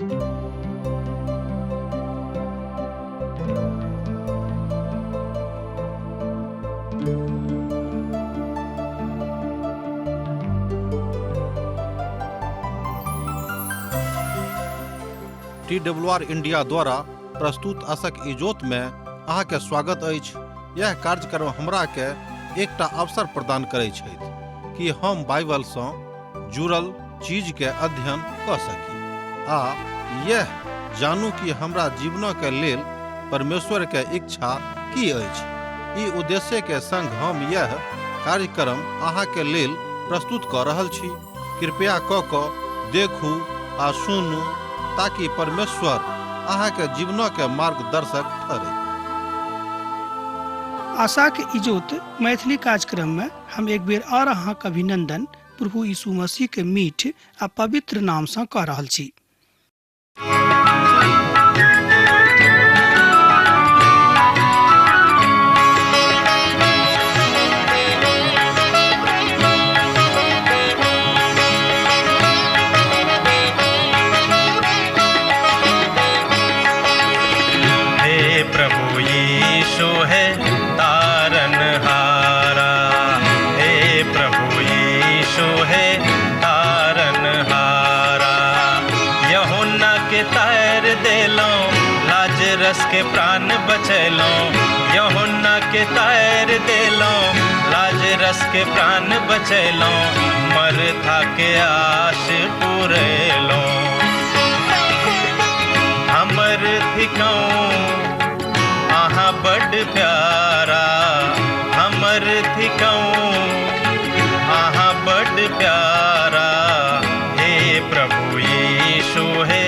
TWR India द्वारा प्रस्तुत आशक इजोत में अहाँ के स्वागत अछि। यह कार्यक्रम हमरा के एकटा अवसर प्रदान करैत छथि कि हम बाइबल सँ जुड़ल चीज के अध्ययन क सकी आ यह जानू कि हमरा जीवन के लेल परमेश्वर के इच्छा की अछि। ई उद्देश्य के संग हम यह कार्यक्रम अहाँ के लेल प्रस्तुत क रहल छी। कृपया क देखू आ सुनू ताकि परमेश्वर अहाँ के जीवन के मार्गदर्शक ठहरे। आशा के इजोत मैथिली कार्यक्रम में हम एक बेर और अहाँ के अभिनंदन प्रभु यीशु मसीह के मीठ आ पवित्र नाम से कह रहल छी। लाजरस के प्राण बचैलो, यूहन्ना के तैर देलो, लाजरस के प्राण बचैलो, मरथा के आश पुरैलो। हमर थिकौं आहाँ बड़ प्यारा, हमर थिकौं आहाँ बड़ प्यारा। हे प्रभु यीशु हे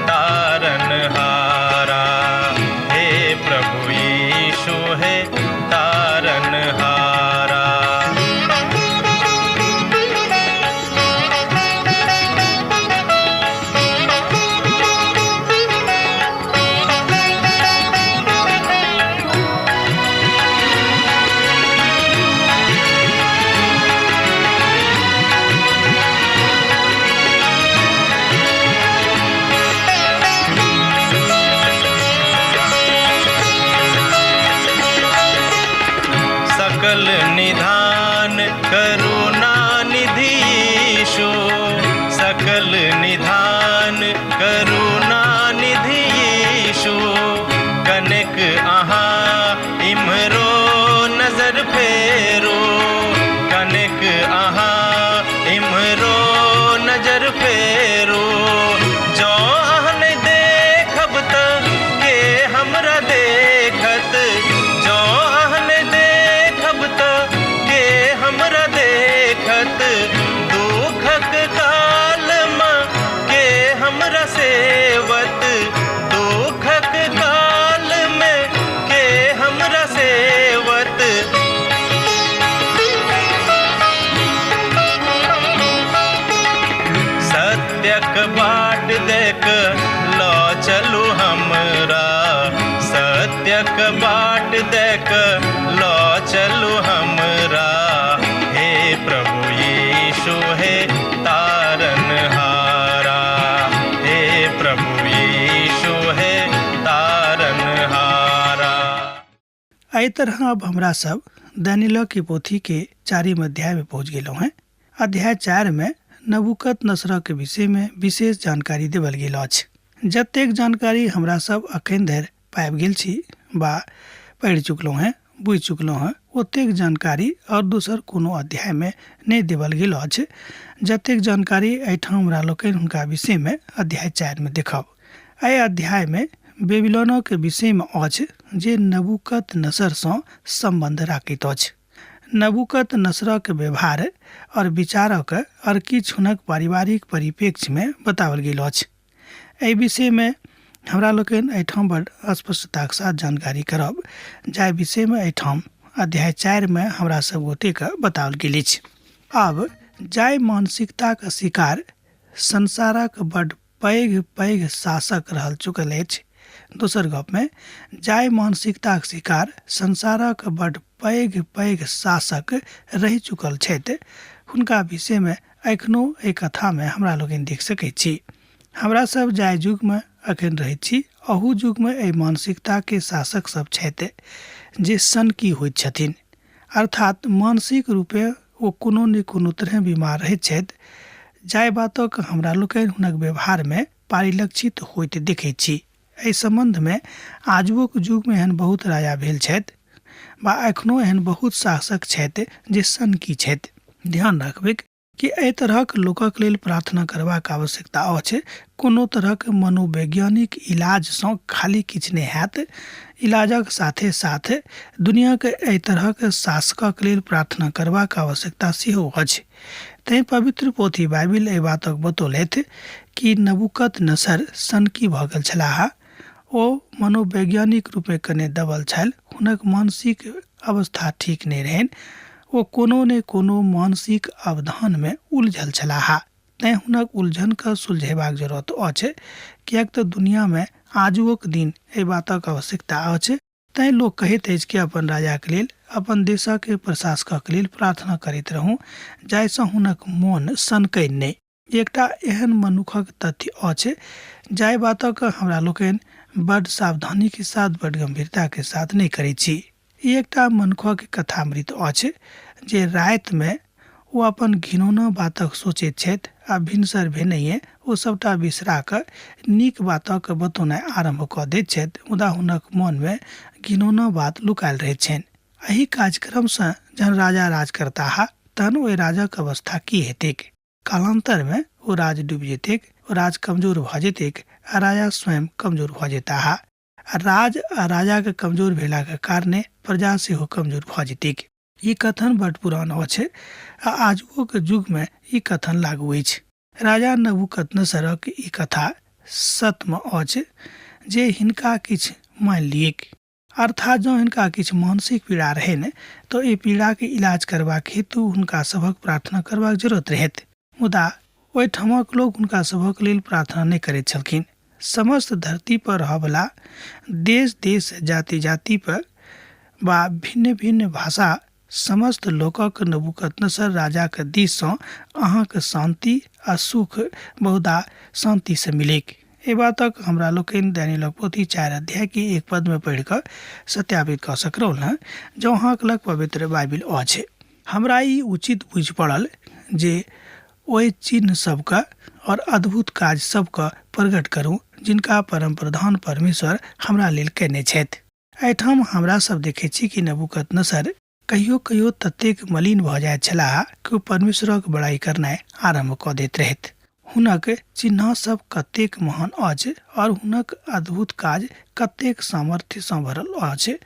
तारनहारा, हे प्रभु यीशु हे तारनहारा। सकल निधान करुणा निधि यीशु, सकल निधान करुणा निधि यीशु। कनिक आहाँ इम्हरो नजर फेरो, कनिक आहाँ इम्हरो नजर फेरो। जो आहाँ नहीं देखब त के हमरा देखत, जो आहाँ नहीं देखब त के हमरा देखत। दुखक काल में के हमरा सेवत, दुखक काल में के हमरा सेवत। सत्यक बाट देख लो चलू हमरा, सत्यक बाट देख लो चलू हमरा। हे प्रभु यीशु हे तारनहारा, हे प्रभु यीशु हे तारनहारा। एहि तरह अब हमरा सब दानियेल की पोथी के 4 अध्याय में पहुंच गेलौ हैं। अध्याय 4 में नबूकदनेस्सर के विषय में विशेष जानकारी देवल गेल अछि। जतेक जानकारी हमरा सब अखन धरि पाबि गेल छी बा पढ़ चुकलौ हैं, बुझ चुकलौ हैं, ओतेक जानकारी और दोसर कोनो अध्याय में नहीं देवल गेल अछि। जतेक जानकारी एहिठाम हमरा लोकनि हुनका विषय में अध्याय 4 में देखब। एहि अध्याय में बेबीलोन के विषय में अछि जे नबूकदनेस्सर सँ संबंध राखैत अछि। नबूकदनेस्सर के व्यवहार और विचारक और किछ हुनक पारिवारिक परिप्रेक्ष्य में बतावल गेल अछि। एहि विषय में हमरा लोकनि एहिठाम बड़ स्पष्टता के साथ जानकारी करब, जाहि विषय में एहिठाम अध्याय 4 में हमरा सब गोटे के बतावल गेल अछि। अब जाहि मानसिकता के शिकार संसारक बड़ पैघ पैघ शासक रहल चुकल अछि, दोसर गप में जाहि मानसिकता के शिकार संसारक बड़ पैघ पैघ शासक रहि चुकल छथि, हुनका विषय में एखनो एहि कथा में हमरा लोकनि देख सकैत छी। हमरा सब जाय युग में अखन रहैत छी, अहू युग में एहि मानसिकता के शासक सब छथि जे सनकी होइत छथिन, अर्थात मानसिक रूपे ओ कोनो ने कोनो तरह बीमार रहैत छथि। जाय बातक हमरा लोकनि हुनक व्यवहार में परिलक्षित होइत देखैत छी। एहि संबंध में आजुक युग में एहन बहुत राजा भेल छथि बा एखनो एहन बहुत शासक छथि जे सनकी छथि। ध्यान रखबै कि एहि तरहक लोकक लेल प्रार्थना करबाक आवश्यकता अछि। कोनो तरहक मनोवैज्ञानिक इलाज सँ खाली किछु नहि हैत। इलाजक साथे साथ दुनियाक एहि तरहक शासकक लेल प्रार्थना करबाक आवश्यकता सेहो अछि। तैं पवित्र पोथी बाइबिल एहि बातक बतौलथि कि नबूकदनेस्सर सनकी भऽ गेल छलाह। ओ मनोवैज्ञानिक रूपे कने दबल छल, हुनक मानसिक अवस्था ठीक नहि रहनि, ओ कोनो ने कोनो मानसिक अवधान में उलझल छलाह। तैं हुनक उलझन का सुलझेबाक जरूरत अछि, किएक तऽ दुनिया में आजुक दिन एहि बातक आवश्यकता अछि। तैं लोक कहैत अछि कि अपन राजाक लेल, अपन देशक प्रशासकक लेल प्रार्थना करैत रहू, जाहिसँ हुनक मोन सनकै नहि। एकटा एहन मनुखक तथ्य अछि जाहि बातक हमरा लोकनि बड़ सावधानी के साथ, बड़ गंभीरता के साथ नहीं करैत छी। ई एकटा मनुखक कथामृत अछि जे राति में ओ अपन घिनौना बातक सोचैत छथि आ भिनसर भेनहिए ओ सबटा बिसरा कऽ नीक बातक बतौनाइ आरंभ कऽ दैत छथि, मुदा हुनक मन में घिनौना बात लुकायल रहैत छनि। एहि कार्यक्रम सँ जहन राजा राज करताह तहन ओहि राजक अवस्था की हेतैक। कालांतर में ओ राज डूबि जेतैक, ओ राज कमजोर भऽ जेतैक आ राजा स्वयं कमजोर भऽ जेताह। राज आ राजा के कमजोर भेला के कारणे प्रजा सेहो कमजोर भऽ जेतैक। ई कथन बड़ पुरान अछि आ आजुक युग में ई कथन लागू अछि। राजा नबूकदनेस्सरक ई कथा सत्य अछि जे हिनका किछु मानि लियैक, अर्थात जँ हिनका किछु मानसिक पीड़ा रहनि तऽ ई पीड़ा के इलाज करबाक हेतु हुनका सभक प्रार्थना करबाक जरूरत रहैत, मुदा ओहिठामक लोक हुनका सभक लेल प्रार्थना नहि करैत छलखिन। समस्त धरती पर रहबला देश देश जाति जाति पर बा भिन्न भिन्न भाषा समस्त लोकक नबूकदनेस्सर राजाक दिस सँ अहाँक शांति आ सुख बहुधा शांति से मिलेक। एहि बातक हमरा लोकनि दानियेलक पोथी 4 अध्याय के 1 पद में पढ़ि कऽ सत्यापित कऽ सकलहुँ हैं। जँ अहाँक लग पवित्र बाइबिल अछि, हमरा ई उचित बुझि पड़ल जे ओहि चिन्ह सबके और अद्भुत काज सबके प्रकट करूँ जिनका परम प्रधान परमेश्वर हमरा लेल केने छथि। एहिठाम हमरा सब देखैत छी कि नबूकदनेस्सर कहियो कहियो ततेक मलिन भऽ जाइत छलाह कि ओ परमेश्वरक बड़ाई करनाइ आरंभ कऽ दैत रहथि। हुनक चिन्ह सब कतेक महान अछि और हुनक अद्भुत काज कतेक सामर्थ्य सँ भरल अछि।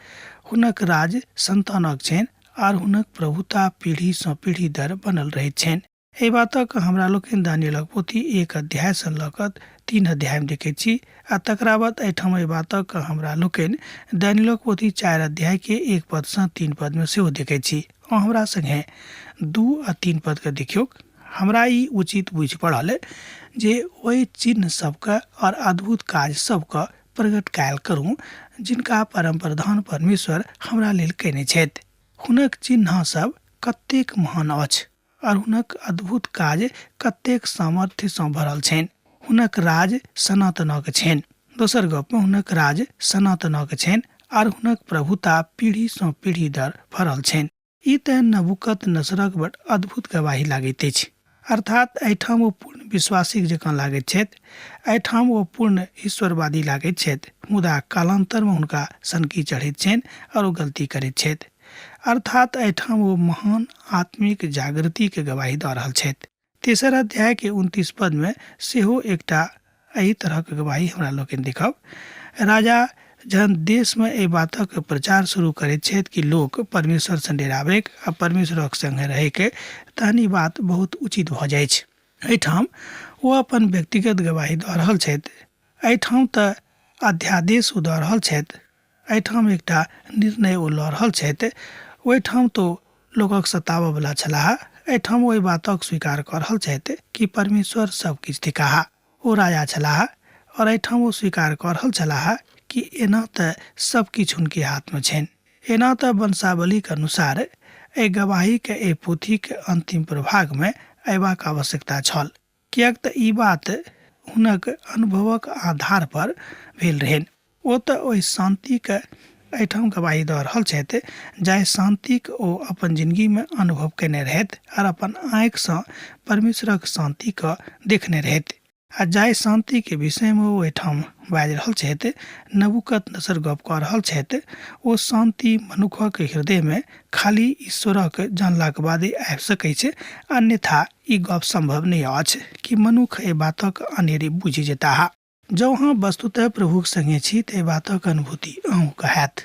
हुनक राज संतानक छनि और हुनक प्रभुता पीढ़ी सँ पीढ़ी दर बनल रहैत छनि। एहि बातक हमरा लोकनि दानियेलक पोथी 1 अध्याय सँ लऽ कऽ 3 अध्याय में देखैत छी आ तकरा बाद एहिठाम एहि बातक हमरा लोकनि दानियेलक पोथी 4 अध्याय के 1 पद सँ 3 पद में सेहो देखैत छी। और हमरा संगे 2 आ 3 पद के देखियौ। हमरा ई उचित बुझि पड़ल जे ओहि चिन्ह सबके और अद्भुत काज सबके प्रकट कयल करूँ जिनका परम प्रधान परमेश्वर हमरा लेल केने छथि। हुनक चिन्ह सब कतेक महान अछि और हुनक अद्भुत काज कतेक सामर्थ्य सँ भरल छनि। हुनक राज सनातनक छनि। दोसर गप में हुनक राज सनातनक छनि और हुनक प्रभुता पीढ़ी सँ पीढ़ी दर भरल छनि। ई तऽ नबूकदनेस्सरक बड़ अद्भुत गवाही लागैत अछि। अर्थात एहिठाम ओ पूर्ण विश्वासी जकाँ लागैत छथि, एहिठाम ओ पूर्ण ईश्वरवादी लागैत छथि, मुदा कालांतर में हुनका सनकी चढ़ैत छनि और ओ गलती करैत छथि। अर्थात एहिठाम ओ महान आत्मिक जागृति के गवाही दऽ रहल छथि। तेसर अध्याय के 29 पद में सेहो एकटा एहि तरहक गवाही हमरा लोकनि देखब। राजा जहन देश में एहि बातक प्रचार शुरू करैत छथि कि लोक परमेश्वर सँ डराबैक आ परमेश्वरक संगे रहैके, तहन ई बात बहुत उचित भऽ जाइ छै। एहिठाम ओ अपन व्यक्तिगत गवाही दऽ रहल छथि, एहिठाम तऽ अध्यादेश ओ दऽ रहल छथि, एहिठाम एकटा निर्णय ओ लऽ रहल छथि। ओहिठाम तो लोकक सताबऽ वाला छलाह, एहिठाम ओहि बातक स्वीकार कऽ रहल छथि कि परमेश्वर सब किछु थिकाह। ओ राजा छलाह और एहिठाम ओ स्वीकार कऽ रहल छलाह कि एना तऽ सब किछु हुनके हाथ में छनि। एना तऽ वंशावली के अनुसार एहि गवाही के एहि पोथी के अंतिम प्रभाग में अयबाक आवश्यकता छल, किएक तऽ ई बात हुनक अनुभवक आधार पर भेल रहन। ओ तऽ ओहि शांतिक एहिठाम गवाही दऽ रहल छथि जाहि शांतिक ओ अपन जिंदगी में अनुभव केने रहथि और अपन आँखि सँ परमेश्वरक शांति के देखने रहथि। आ जाहि शांति के विषय में ओ एहिठाम बाजि रहल छथि, नबूकदनेस्सर गप कऽ रहल छथि, ओ शांति मनुखक हृदय में खाली ईश्वरक जानलाक बादे आबि सकै छै, अन्यथा ई गप संभव नहीं अछि कि मनुख एहि बातक अनेरे बुझि जेताह। जँ अहाँ वस्तुतः प्रभुक संगे छी तऽ एहि बातक अनुभूति अहूँके हैत।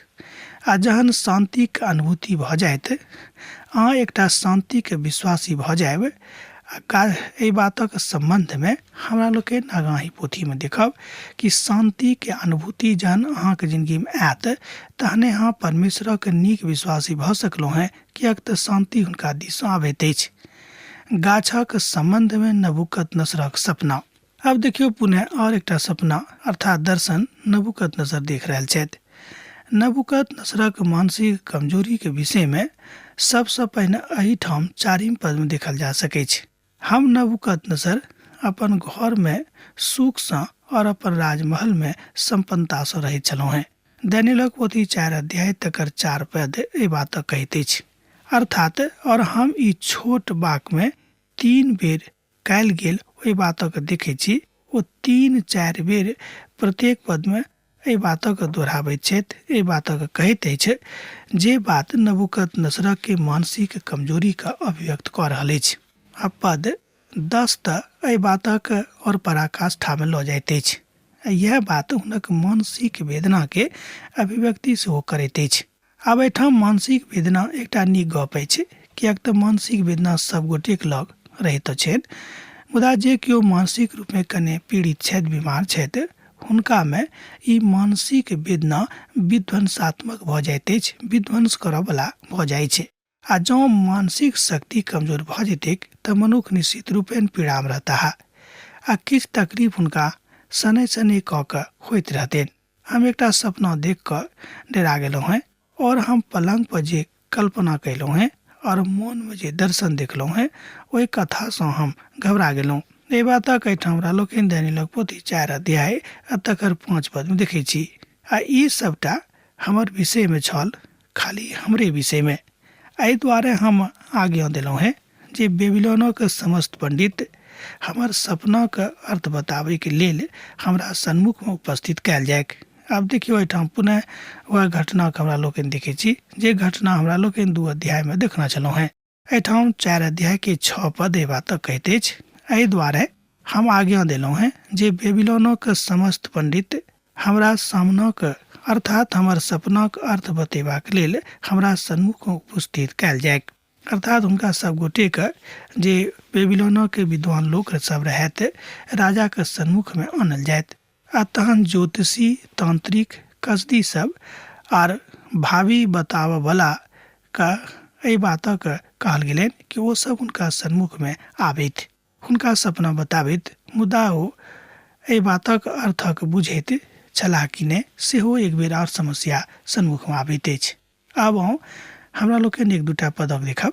आ जहन शांतिक अनुभूति भऽ जायत, अहाँ एकटा शांतिक विश्वासी भऽ जायब। एहि बातक संबंध में हमरा लोकनि आगाही पोथी में देखब कि शांति के अनुभूति जहन अहाँके जिंदगी में आयत, तहने अहाँ परमेश्वरक नीक विश्वासी भऽ सकलहुँ हैं, किएक तऽ शांति हुनका दिस आबैत अछि। गाछक संबंध में नबूकदनेस्सरक सपना। अब देखियो पुनः और एकटा सपना अर्थात दर्शन नबूकदनेस्सर देख रहल छथि। नबूकदनेस्सरक मानसिक कमजोरी के विषय में सबसे पहिने एहिठाम 4 पद में देखल जा सकै छै। हम नबूकदनेस्सर अपन घर में सुख सँ और अपन राजमहल में संपन्नता सँ रहैत छलहुँ हैं। दानियेलक पोथी 4 अध्याय तकर 4 पद एहि बातक कहैत अछि, अर्थात और हम ई छोट बाक में 3 बेर कयल गेल ओहि बातक देखै छी। ओ 3-4 बेर प्रत्येक पद में एहि बातक दोहराबैत छथि, एहि बातक कहैत अछि जे बात नबूकदनेस्सर के मानसिक कमजोरी का अभिव्यक्त कऽ रहल अछि। आ पद 10 तऽ एहि बातक और पराकाष्ठा में लऽ जाइत अछि। यह बात हुनक मानसिक वेदना के अभिव्यक्ति सेहो करैत अछि। आब एहिठाम मानसिक वेदना एकटा नीक गप अछि, किएक तऽ मानसिक वेदना सब गोटेक लग रहैत छथि। मुदा जे केओ मानसिक रूप में कने पीड़ित छथि, बीमार छथि, हुनका में ई मानसिक वेदना विध्वंसात्मक भऽ जाइत अछि, विध्वंस करऽ वाला भऽ जाइ छै। आ जँ मानसिक शक्ति कमजोर भऽ जेतै तऽ मनुख निश्चित रूपेण पीड़ा में रहता है। आ किछु तकलीफ हुनका सने सने कऽ के होइत रहतनि। हम एकटा सपना देख कऽ डरा गेलहुँ हैं और हम पलंग पर जे कल्पना कयलहुँ हैं और मन में जे दर्शन देखलहुँ हैं, ओहि कथा सँ हम घबरा गेलहुँ। एहि बातक एहिठाम हमरा लोकनि दानियेलक पोथी 4 अध्याय आ तकर 5 पद में देखै छी। आ ई सबटा हमर विषय में छल, खाली हमरे विषय में। एहि दुआरे हम आज्ञा देलहुँ हैं जे बेबीलोनक समस्त पंडित हमर सपना के अर्थ बताबै के लेल हमरा सन्मुख में उपस्थित कयल जायक। आब देखियो एहिठाम पुनः वह घटना के हमरा लोकनि देखै छी जे घटना हमरा लोकनि 2 अध्याय में देखना छलहुँ हैं। एहिठाम 4 अध्याय के 6 पद एहि बातक कहैत अछि, एहि दुआरे हम आज्ञा देलहुँ हैं जे बेबीलोनक समस्त पंडित हमरा सामनाक अर्थात हमर सपनाक अर्थ बतेबाक लेल हमरा सन्मुख में उपस्थित कयल जायक। अर्थात हुनका सब गोटे के जे बेबीलोनक विद्वान लोक सब रहत, राजा के सन्मुख में आनल जायत। आ तहन ज्योतिषी, तांत्रिक, कसदी सब आर भावी बताबऽ वाला का एहि बातक कहल गेलनि कि वो सब हुनका सन्मुख में आबैत, हुनका सपना बताबैत। मुदा ओ एहि बातक अर्थक बुझैत छलाह कि नहि, सेहो एक बेर और समस्या सन्मुख में आबैत अछि। आब हमरा लोकनि 1-2टा पदक देखब।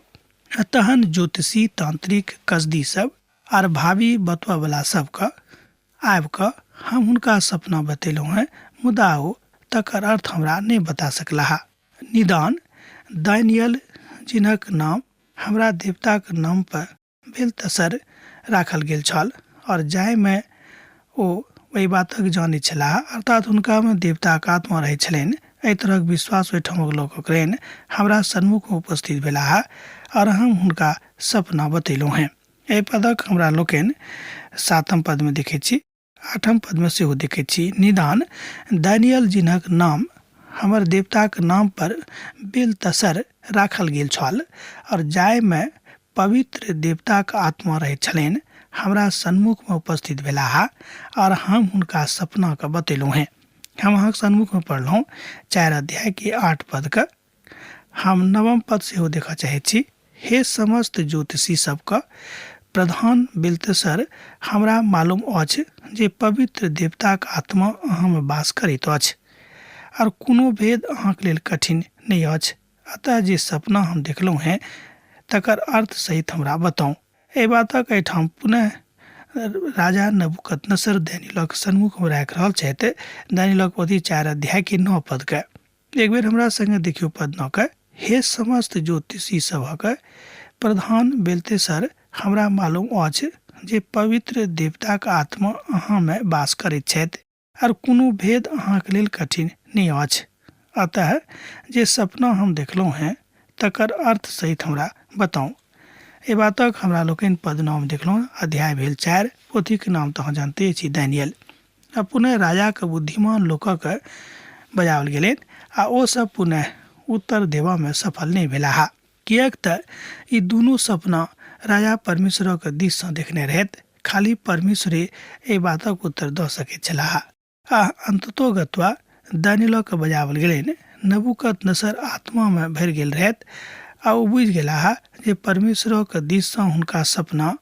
तहन ज्योतिषी, तांत्रिक, कसदी सब आर भावी बतबऽ वाला सबके आबि कऽ हम हुनका सपना बतेलहुँ हैं, मुदा ओ तकर अर्थ हमरा नहीं बता सकलाह। निदान दानियेल जिनक नाम हमरा देवताक नाम पर बेलतशर राखल गेल छल और जाहि में ओ ओहि बातक जानै छलाह, अर्थात हुनका में देवताक आत्मा रहै छलनि। एहि तरहक विश्वास ओहिठामक लोकनि हमरा सन्मुख में उपस्थित भेलाह और हम हुनका सपना बतेलहुँ हैं। एहि पदक हमरा लोकनि 7 पद में देखै छी, 8 पद में सेहो देखै छी। निदान दानियेल जिनक नाम हमर देवताक नाम पर बेलतशर राखल गेल छल और जाहि में पवित्र देवताक आत्मा रहै छलनि, हमरा सन्मुख में उपस्थित भेलाह और हम हुनका सपना के बतेलहुँ हैं। हम अहाँ सन्मुख में पढ़लहुँ 4 अध्याय के 8 पद का। हम 9 पद सेहो देखऽ चाहै छी। हे समस्त ज्योतिषी सबके प्रधान बेलतशर, हमरा मालूम अछि जे पवित्र देवताक आत्मा अहाँ में वास करैत अछि और कोनो भेद अहाँक लेल कठिन नहीं अछि। अतः जे सपना हम देखलहुँ हैं तकर अर्थ सहित हमरा बताउ। एहि बातक एहिठाम पुनः राजा नबूकदनेस्सर दानियेलक सन्मुख में राख रहल छथि। दानियेलक पोथी 4 अध्याय के 9 पद के एक बेर हमरा संगे देखियो पद 9 के। हे समस्त ज्योतिषी सभक प्रधान बेलतेसर, हमरा मालूम अछि जे पवित्र देवताक आत्मा अहाँ में वास करैत छथि और कोनो भेद अहाँक लेल कठिन नहीं अछि। अतः जे सपना हम देखलहुँ हैं तकर अर्थ सहित हमरा बताऊं। ए बातक हमरा लोकनि पद 9 में देखलहुँ। अध्याय भेल 4, पोथी के नाम तो अहाँ जानते छी दानियल। आ पुनः राजा के बुद्धिमान लोकक बजाओल गेलनि आ ओ सब पुनः उत्तर देवा में सफल नहीं भेलाह, किएक त ई दुनू सपना राजा परमेश्वर के दिश से देखने रहत। खाली परमेश्वरे ए बातक उत्तर द सकैत छलाह। आ अंततोगत्वा दानियेल के बजाओल गेलनि। नबूकदनेस्सर आत्मा में भरि गेल रहत आ ओ बुझि गेलाह जे परमेश्वर के दिश से हुनका सपना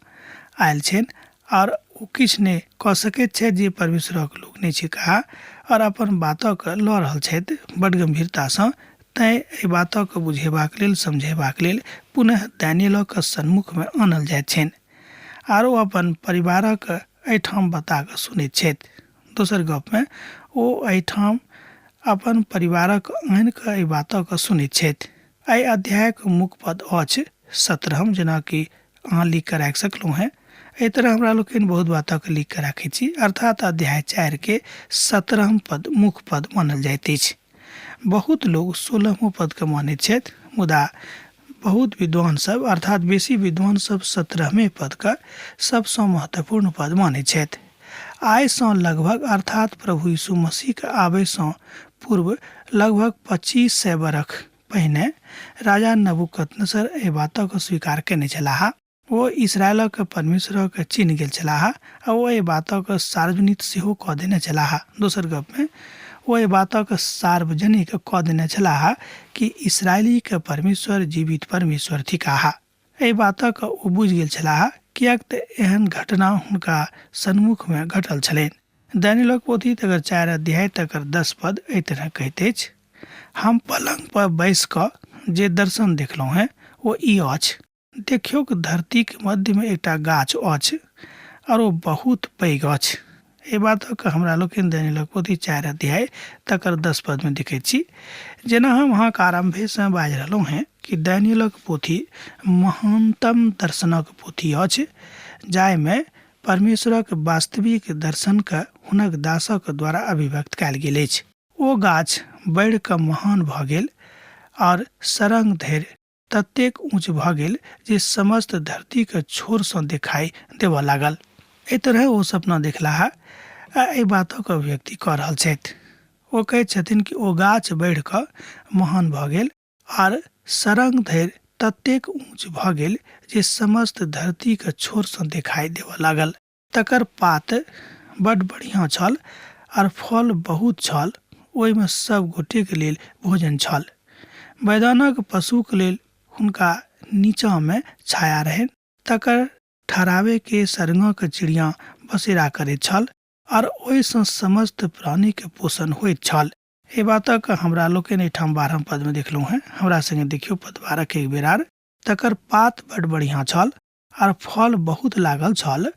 आयल छनि और ओ किछु नहीं कह सकैत छथि जे परमेश्वर के लोक नहीं छी कहा और अपन बातक लऽ रहल छथि बड़ गंभीरता से। तैं एहि बातक बुझेबाक लेल समझेबाक लेल पुनः दानियेल के सन्मुख में आनल जाइत छनि आरो अपन परिवारक एहिठाम बता कऽ सुनैत छथि। दोसर गप में ओ एहिठाम अपन परिवारक आनि कऽ एहि बातक सुनैत छथि। एहि अध्यायक मुख्य पद अछि 17, जेना कि अहाँ लिख कऽ राखि सकलहुँ हैं। एहि तरह हमरा लोकनि बहुत बातक लिख कऽ राखै छी, अर्थात अध्याय 4 के 17 पद मुख्य पद मानल जाइत अछि। बहुत लोग 16 पद के मानैत छथि, मुदा बहुत विद्वान सब अर्थात बेसी विद्वान सब 17वें पद का सबसे महत्वपूर्ण पद मानैत छथि। आय से लगभग अर्थात प्रभु यीशु मसीह के आबे से पूर्व लगभग 2500 वर्ष पहिने राजा नबूकदनेस्सर एहि बातक स्वीकार केने छलाह। ओ इस्राएल के परमेश्वर के चिन्ह गेल छलाह आ ओ एहि बातक सार्वजनिक सेहो कऽ देने छलाह। दोसर गप में ओ एहि बातक सार्वजनिक कऽ देने छलाह कि इस्राएली के परमेश्वर जीवित परमेश्वर थिकाह। एहि बातक ओ बुझि गेल छलाह, किएक त एहन घटना हुनका सन्मुख में घटल छलनि। दानियेलक पोथी तकर 4 अध्याय तकर 10 पद एहि तरह कहैत अछि। हम पलंग पर बैस कऽ जे दर्शन देखलहुँ हैं ओ ई अछि। देखियौक धरती के मध्य में एकटा गाछ अछि और ओ बहुत पैघ अछि। एहि बातक हमरा लोकनि दानियेलक पोथी 4 अध्याय तकर 10 पद में देखैत छी। जेना हम अहाँके आरंभे से बाजि रहलहुँ हैं कि दानियेलक पोथी महानतम दर्शनक पोथी अछि, जाहि में परमेश्वरक वास्तविक दर्शन के हुनक दासक द्वारा अभिव्यक्त कयल गेल अछि। ओ गाछ बढ़ि कऽ महान भऽ गेल और सरंग धरि ततेक ऊंच भऽ गेल जे समस्त धरती के छोर से दिखाई देबऽ लागल। एहि तरह ओ सपना देखलाह आ एहि बातक अभिव्यक्ति कऽ रहल छथि। ओ कहैत छथिन कि ओ गाछ बढ़ि कऽ महान भऽ गेल और सरंग धरि ततेक ऊंच भऽ गेल जे समस्त धरती के छोर से दिखाई देबऽ लागल। तकर पात बड़ बढ़िया छल और फल बहुत छल, ओहिमे सब गोटे के लेल भोजन छल। मैदानक पशु के लेल हुनका नीचा में छाया रहनि। तकर ठहरावे के सरंगक चिड़िया बसेरा करैत छल और ओहि सँ समस्त प्राणी के पोषण होइत छल। एहि बातक हमरा लोकनि एहिठाम 12 पद में देखलहुँ हैं। हमरा संगे देखियो पद 12 के एक बेर आर। तकर पात बड़ बढ़िया छल और फल बहुत लागल छल,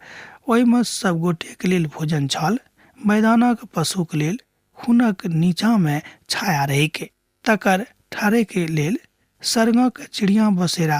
ओहिमे सब गोटे के लेल भोजन छल। मैदानक पशु के लेल हुनक नीचा में छाया रहिके तकर ठहरे के लेल सरंगक चिड़िया बसेरा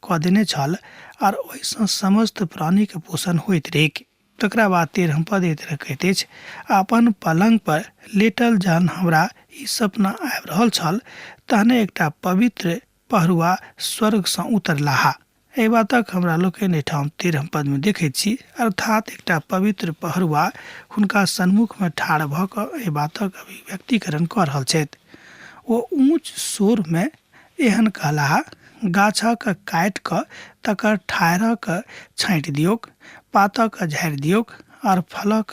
कऽ देने छल और ओहि सँ समस्त प्राणी के पोषण होइत रहैक। तकरा बाद 13 पद एहि तरह कहैत अछि। अपन पलंग पर लेटल जहन हमरा ई सपना आबि रहल छल, तहने एकटा पवित्र पहरुआ स्वर्ग सँ उतरलाह। एहि बातक हमरा लोकनि एहिठाम 13 पद में देखैत छी, अर्थात एकटा पवित्र पहरुआ हुनका सन्मुख में ठाढ़ भऽ कऽ एहि बातक अभिव्यक्तिकरण कऽ रहल छथि। ओ ऊंच स्वर में एहन कहलाह, गाछक काटि कऽ तकर ठाढ़क छाँटि दियौक, पातक झाड़ि दियौक और फलक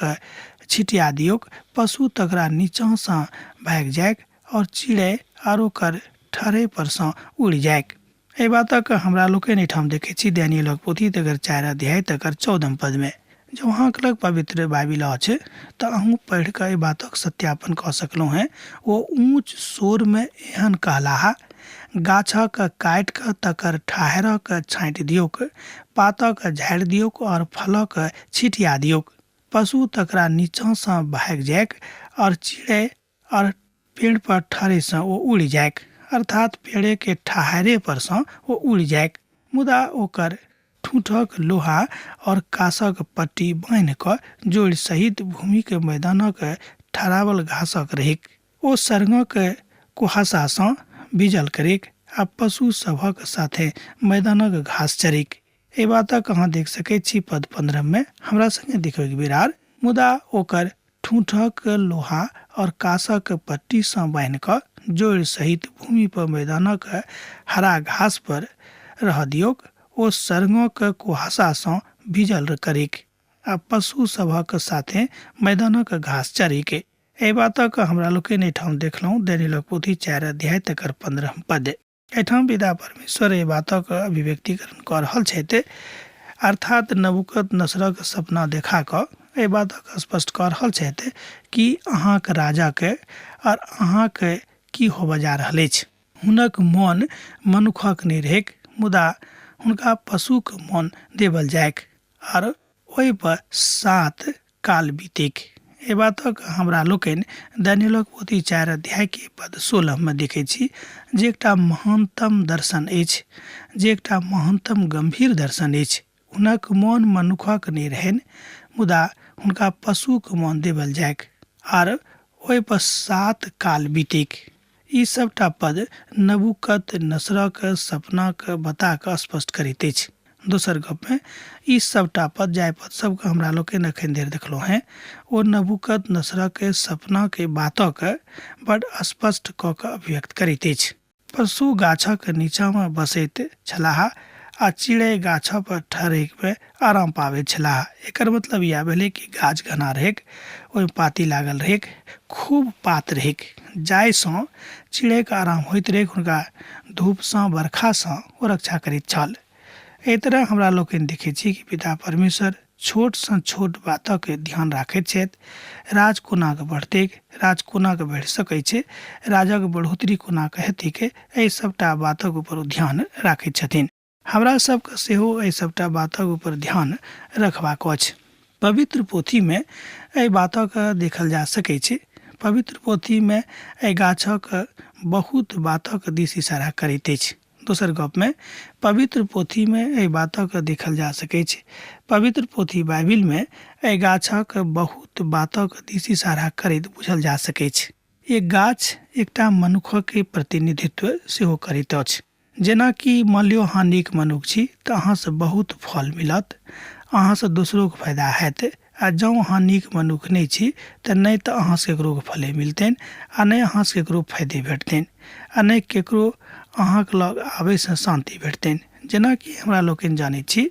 छिटिया दियौक। पशु तकरा नीचा सँ भागि जायक और चिड़ै और ओकर ठहरे पर सँ उड़ि जायक। एहि बातक हमरा लोकनि एहिठाम देखैत छी दानियेलक पोथी तकर 4 अध्याय तकर 14 पद में। जँ अहाँक लग पवित्र बाइबिल अछि तऽ अहूँ पढ़ि कऽ एहि बातक सत्यापन कऽ सकलहुँ हैं। ओ ऊंच स्वर में एहन कहलाह, गाछक काटि कऽ तकर ठाहरक छाँटि दियौक, पातक झाड़ि दियौक और फलक छिटिया दियौक। पशु तकरा नीचाँसँ भागि जायक और चिड़ै और पेड़ पर ठहरे से वो उड़ि जायक, अर्थात पेड़े के ठहारे पर से वो उड़ि जायक। मुदा ओकर ठूठक लोहा और कांसक पट्टी बान्हि कऽ जोड़ि सहित भूमि के मैदानक ठहरावल घासक रहेक। ओ सरंगक कुहासा सँ भिजल करेक आ पशु सभक साथे मैदानक घास चरेक। ए बातक अहाँ देख सकै छी पद 15 में हमरा संगे देखबै बिरार। मुदा ओकर ठूठक लोहा और कांसक पट्टी सँ बान्हि कऽ जोड़ सहित भूमि पर मैदानक हरा घास पर रह दियौक। ओ सरंगक कुहासा सँ भिजल करेक आ पशु सभक साथे मैदानक घास चरेक। एहि बातक हमरा लोकनि एहिठाम देखलहुँ दानियेलक पोथी 4 अध्याय तकर 15 पद। एहिठाम पिता परमेश्वर एहि बातक अभिव्यक्तिकरण कऽ रहल छथि, अर्थात नबूकदनेस्सरक सपना देखा कऽ एहि बातक स्पष्ट कऽ रहल छथि कि अहाँक राजाके और अहाँके की होबऽ जा रहल अछि। हुनक मोन मनुखक नहि रहेक, मुदा हुनका पशुक मोन देवल जायक और ओहि पर 7 काल बीतेक। ए बातक हमरा लोकनि दानियेलक पोथी 4 अध्याय के पद 16 में देखै छी, जे एकटा महानतम दर्शन अछि, जे एकटा महानतम गंभीर दर्शन अछि। हुनक मोन मनुखक नहि रहनि, मुदा हुनका पशुक मोन देवल जायक और ओहि पर 7 काल बीतेक। ई सबटा पद नबूकदनेस्सरक सपनाक बता कऽ स्पष्ट करैत अछि। दोसर गप में ई सबटा पद जाय पद सबके हमरा लोकनि अखन धरि देखलहुँ हैं, ओ नबूकदनेस्सरक सपना के बातक बड़ स्पष्ट कऽ कऽ अभिव्यक्त करैत अछि। पशु गाछक नीचा में बसैत छलाह आ चिड़ै गाछ पर ठहरै में आराम पाबैत छलाह। एकर मतलब यह भेलै कि गाछ घना रहेक, ओहि पाती लागल रहेक, खूब पात रहेक, जाय सँ चिड़ै के आराम होइत रहेक, हुनका धूप सँ बरखा सँ ओ रक्षा करैत छल। एहि तरह हमरा लोकनि देखै छी कि पिता परमेश्वर छोट सँ छोट बातक ध्यान राखैत छथि। राज कोना कऽ बढ़तैक, राज कोना कऽ बढ़ि सकै छै, राजक बढ़ोतरी कोना कऽ हेतैक, एहि सबटा बातक ऊपर ओ ध्यान राखैत छथिन। हमरा सबके सेहो एहि सबटा बातक ऊपर ध्यान रखबाक अछि। पवित्र पोथी में एहि बातक देखल जा सकै छै। पवित्र पोथी में एहि गाछक बहुत बातक दिस इशारा करैत अछि। दोसर गप में पवित्र पोथी में एहि बातक देखल जा सकै छै। पवित्र पोथी बाइबिल में एहि गाछक बहुत बातक दिस इशारा करैत बुझल जा सकै छै। एक गाछ एकटा मनुखक प्रतिनिधित्व सेहो करैत अछि। जेना कि मान लियौ अहाँ नीक मनुख छी तऽ अहाँ से बहुत फल मिलत, अहाँ से दोसरो के फायदा हैत। आ जँ अहाँ नीक मनुख नहीं छी तऽ नहीं तऽ अहाँ से केकरो के फले मिलतनि आ नहीं अहाँ से केकरो फायदे भेटतनि आ नहीं केकरो अहाँके लग आबै से शांति भेटतनि। जेना कि हमरा लोकनि जानै छी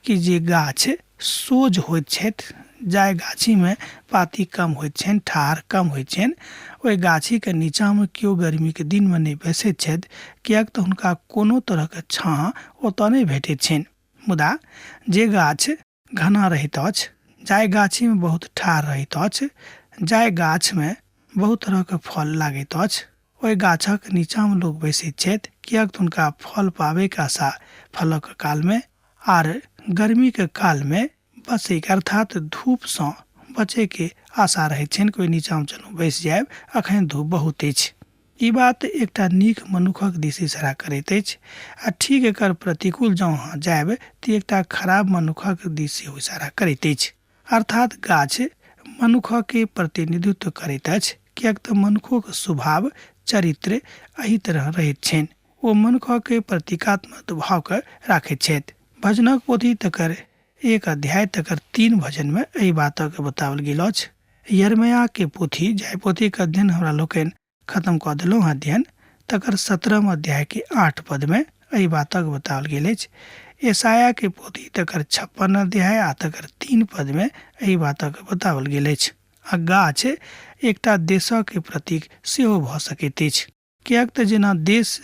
कि जे गाछ सोझ होइत छथि, जाहि गाछी में पाती कम होइत छनि, ठाढ़ कम होइत छनि, ओहि गाछी के नीचा में केओ गर्मी के दिन में नहीं बैसैत छथि, कियाक तऽ हुनका कोनो तरह के छाँ ओतऽ नहीं भेटैत छनि। मुदा जे गाछ घना रहैत अछि, जाहि गाछी में बहुत ठाढ़ रहैत अछि, जाहि गाछ में बहुत तरह के फल लागैत अछि, ओहि गाछक नीचा में लोग बैसैत छथि, कियाक तऽ हुनका फल पाबै के आशा फलक काल में आर गर्मी के काल में बचे के अर्थात धूप सँ बचे के आशा रहैत छनि। कोई नीचा में चलू बैस जायब, अखन धूप बहुत अछि। ई बात एकटा नीक मनुखक दिस इशारा करैत अछि आ ठीक एकर प्रतिकूल जँ अहाँ जायब तऽ एकटा खराब मनुखक दिस सेहो इशारा करैत अछि। अर्थात गाछ मनुखक प्रतिनिधित्व करैत अछि, कियाक तऽ मनुखक स्वभाव चरित्र एही तरह रहैत छनि। ओ मनुखक प्रतीकात्मक भाव के राखैत छथि। भजनक पोथी तकर 1 अध्याय तकर 3 भजन में एहि बातक बताओल गेल अछि। यिर्मयाह के पोथी, जाहि पोथी के अध्ययन हमरा लोकनि खत्म कऽ देलहुँ अध्ययन, तकर 17 अध्याय के 8 पद में एहि बातक बताओल गेल अछि। यशायाह के पोथी तकर 56 अध्याय आ तकर 3 पद में एहि बातक बताओल गेल अछि। आ गाछ एकटा देशक प्रतीक सेहो भऽ सकैत अछि, कियाक तऽ जेना देश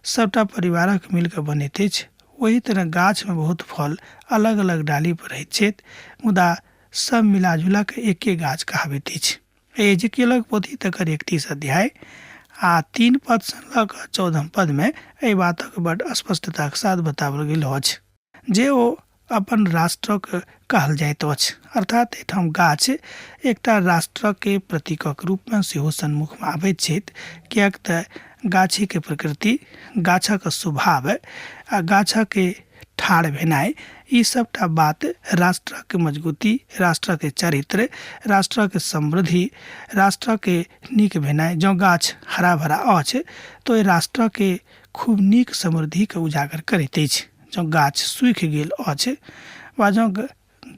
सबटा परिवारक मिल कऽ बनैत अछि, वही तरह गाछ में बहुत फल अलग अलग डाली पर रहैत छथि, मुदा सब मिलाजुला के एके गाछ कहाबैत अछि। एजेकियलक पोथी तकर 31 अध्याय आ 3 पद से लऽ कऽ 14 पद में एहि बातक बड़ स्पष्टता के साथ बताओल गेल अछि जे ओ अपन राष्ट्रक कहल जाइत अछि। अर्थात एठाम गाछ एकटा राष्ट्र के प्रतीकक रूप में सेहो सन्मुख में आबैत छथि, कियाक तऽ गाछी के प्रकृति, गाछक स्वभाव आ गाछक के ठाढ़ भेनाइ ई सबटा बात राष्ट्र के मजबूती, राष्ट्र के चरित्र, राष्ट्र के समृद्धि, राष्ट्र के नीक भेनाइ। जँ गाछ हरा भरा अछि तो राष्ट्र के खूब नीक समृद्धि के उजागर करैत अछि। जँ गाछ सूखि गेल अछि वा जँ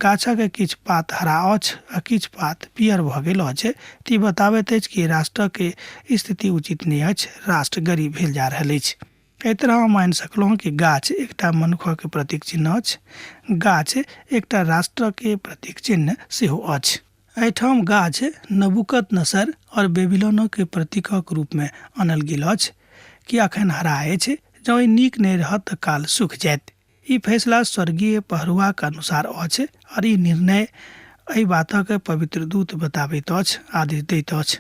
गाछक किछ पात हरा अछि आ किछ पात पियर भऽ गेल अछि तऽ ई बताबैत अछि कि राष्ट्र के स्थिति उचित नहि अछि, राष्ट्र गरीब भेल जा रहल अछि। एहि तरह हम मानि सकलहुँ कि गाछ एकटा मनुष्य के प्रतीक चिन्ह अछि, गाछ एकटा राष्ट्र के प्रतीक चिन्ह सेहो अछि। एहिठाम गाछ नबूकदनेस्सर और बेबीलोन के प्रतीकक रूप में आनल गेल अछि कि अखन हरा अछि, जँ ई नीक नहि रहत तऽ काल सूख जायत। ई फैसला स्वर्गीय पहरुआ के अनुसार अछि और ई निर्णय एहि बातक पवित्र दूत बताबैत अछि, आदेश दैत अछि,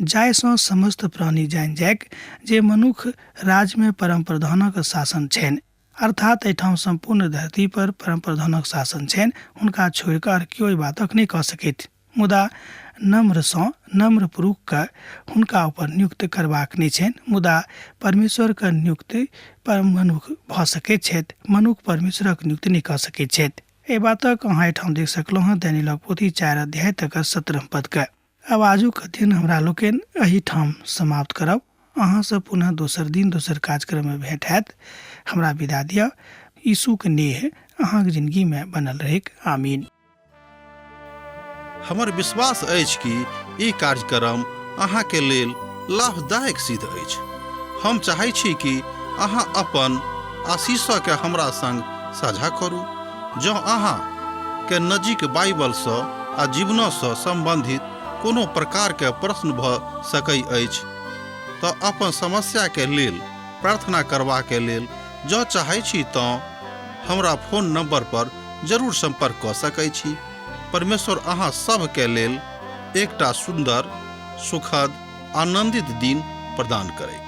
जाहिसँ समस्त प्राणी जानि जायक जे मनुख राज में परम प्रधानक शासन छनि। अर्थात एहिठाम संपूर्ण धरती पर परम प्रधानक शासन छनि, हुनका छोड़ि कऽ केओ ई बातक नहि कऽ सकैत। मुदा नम्रसँ नम्र पुरुष के हुनका ऊपर नियुक्त करबाक नहि छनि, मुदा परमेश्वर के नियुक्ति पर मनुख भऽ सकैत छथि, मनुख परमेश्वरक नियुक्ति नहि कऽ सकैत छथि। एहि बातक अहाँ एहिठाम देख सकलहुँ हँ दैनिक पोथी 4 अध्याय तक 17 पद के। अब आजुक अध्ययन हमरा लोकनि एहिठाम समाप्त करब। अहाँ से पुनः दोसर दिन दोसर कार्यक्रम में भेंट हैत। हमरा विदा दिअ। यीशु के नेह अहाँक जिंदगी में बनल रहैक। आमीन। हमर विश्वास अछि कि ई कार्यक्रम अहाँके लेल लाभदायक सिद्ध अछि। हम चाहै छी कि अहाँ अपन आशीषके हमरा संग साझा करू। जँ अहाँ के नजीक बाइबलसँ आ जीवनसँ संबंधित कोनो प्रकारके प्रश्न भऽ सकै अछि तऽ अपन समस्याके लेल प्रार्थना करबाके लेल जँ चाहै छी तऽ हमरा फोन नंबर पर जरूर संपर्क कऽ सकै छी। परमेश्वर अहाँ सबके लेल एकटा सुंदर, सुखद, आनंदित दिन प्रदान करै।